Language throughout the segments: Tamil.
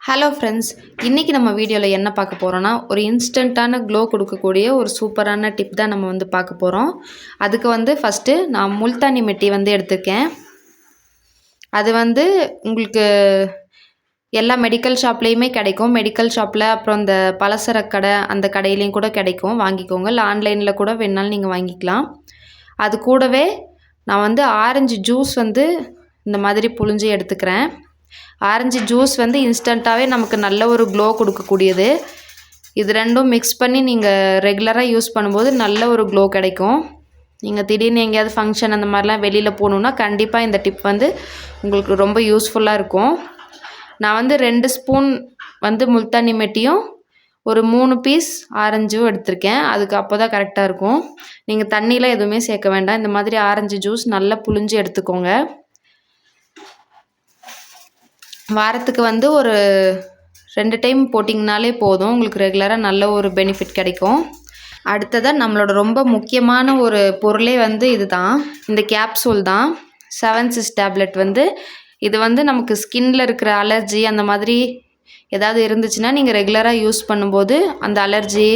ஹலோ ஃப்ரெண்ட்ஸ், இன்றைக்கி நம்ம வீடியோவில் என்ன பார்க்க போகிறோன்னா, ஒரு இன்ஸ்டண்ட்டான க்ளோ கொடுக்கக்கூடிய ஒரு சூப்பரான டிப் தான் நம்ம பார்க்க போகிறோம். அதுக்கு ஃபஸ்ட்டு நான் முல்தானி மெட்டி எடுத்திருக்கேன். அது உங்களுக்கு எல்லா மெடிக்கல் ஷாப்லேயுமே கிடைக்கும். மெடிக்கல் ஷாப்பில் அப்புறம் இந்த பலசரக்கு கடை அந்த கடையிலையும் கூட கிடைக்கும், வாங்கிக்கோங்க. இல்லை ஆன்லைனில் கூட வேணாலும் நீங்கள் வாங்கிக்கலாம். அது கூடவே நான் ஆரஞ்சு ஜூஸ் இந்த மாதிரி புழிஞ்சு எடுத்துக்கிறேன். ஆரஞ்சு ஜூஸ் இன்ஸ்டண்ட்டாகவே நமக்கு நல்ல ஒரு க்ளோ கொடுக்கக்கூடியது. இது ரெண்டும் மிக்ஸ் பண்ணி நீங்கள் ரெகுலராக யூஸ் பண்ணும்போது நல்ல ஒரு க்ளோ கிடைக்கும். நீங்கள் திடீர்னு எங்கேயாவது ஃபங்க்ஷன் அந்த மாதிரிலாம் வெளியில் போகணுன்னா கண்டிப்பாக இந்த டிப் உங்களுக்கு ரொம்ப யூஸ்ஃபுல்லாக இருக்கும். நான் 2 ஸ்பூன் முல்தானி மெட்டியும் ஒரு 3 பீஸ் ஆரஞ்சும் எடுத்திருக்கேன். அதுக்கு அப்போ தான் கரெக்டாக இருக்கும். நீங்கள் தண்ணியில் எதுவுமே சேர்க்க வேண்டாம். இந்த மாதிரி ஆரஞ்சு ஜூஸ் நல்லா புழிஞ்சு எடுத்துக்கோங்க. வாரத்துக்கு ஒரு 2 டைம் போட்டிங்கனாலே போதும். உங்களுக்கு ரெகுலராக நல்ல ஒரு பெனிஃபிட் கிடைக்கும். அடுத்ததாக நம்மளோட ரொம்ப முக்கியமான ஒரு பொருளே இது தான், இந்த கேப்சூல் தான். 7 சிஸ் டேப்லெட் இது நமக்கு ஸ்கின்னில் இருக்கிற அலர்ஜி அந்த மாதிரி ஏதாவது இருந்துச்சுன்னா நீங்கள் ரெகுலராக யூஸ் பண்ணும்போது அந்த அலர்ஜி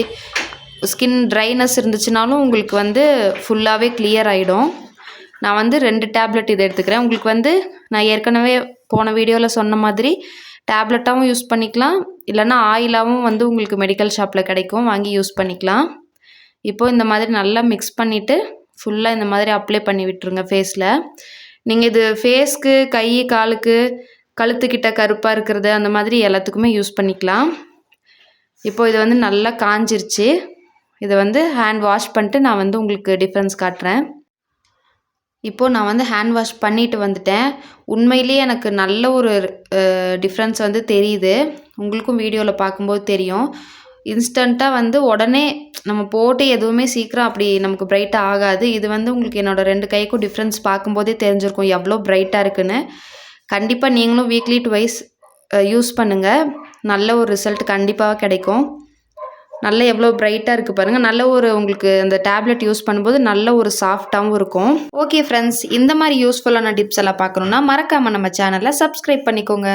ஸ்கின் ட்ரைனஸ் இருந்துச்சுனாலும் உங்களுக்கு ஃபுல்லாகவே கிளியர் ஆகிடும். நான் 2 டேப்லெட் இதை எடுத்துக்கிறேன். உங்களுக்கு நான் ஏற்கனவே போன வீடியோவில் சொன்ன மாதிரி டேப்லெட்டாகவும் யூஸ் பண்ணிக்கலாம், இல்லைனா ஆயிலாகவும் உங்களுக்கு மெடிக்கல் ஷாப்பில் கிடைக்கும், வாங்கி யூஸ் பண்ணிக்கலாம். இப்போது இந்த மாதிரி நல்லா மிக்ஸ் பண்ணிவிட்டு ஃபுல்லாக இந்த மாதிரி அப்ளை பண்ணி விட்டுருங்க ஃபேஸில். நீங்கள் இது ஃபேஸ்க்கு, கை, காலுக்கு, கழுத்துக்கிட்ட கருப்பாக இருக்கிறது அந்த மாதிரி எல்லாத்துக்குமே யூஸ் பண்ணிக்கலாம். இப்போது இது நல்லா காஞ்சிருச்சு. இதை ஹேண்ட் வாஷ் பண்ணிட்டு நான் உங்களுக்கு டிஃப்ரென்ஸ் காட்டுறேன். இப்போது நான் ஹேண்ட் வாஷ் பண்ணிவிட்டு வந்துட்டேன். உண்மையிலேயே எனக்கு நல்ல ஒரு டிஃப்ரென்ஸ் தெரியுது. உங்களுக்கும் வீடியோவில் பார்க்கும்போது தெரியும். இன்ஸ்டண்ட்டாக உடனே நம்ம போட்டு எதுவுமே சீக்கிரம் அப்படி நமக்கு பிரைட்டாக ஆகாது. இது உங்களுக்கு என்னோடய 2 கைக்கும் டிஃப்ரென்ஸ் பார்க்கும்போதே தெரிஞ்சிருக்கும் எவ்வளோ பிரைட்டாக இருக்குன்னு. கண்டிப்பாக நீங்களும் வீக்லி 2 யூஸ் பண்ணுங்கள். நல்ல ஒரு ரிசல்ட் கண்டிப்பாக கிடைக்கும். நல்ல எவ்வளோ பிரைட்டாக இருக்குது பாருங்கள். நல்ல ஒரு உங்களுக்கு அந்த டேப்லெட் யூஸ் பண்ணும்போது நல்ல ஒரு சாஃப்டாகவும் இருக்கும். ஓகே ஃப்ரெண்ட்ஸ், இந்த மாதிரி யூஸ்ஃபுல்லான டிப்ஸ் எல்லாம் பார்க்கணுன்னா மறக்காமல் நம்ம சேனலை சப்ஸ்கிரைப் பண்ணிக்கோங்க.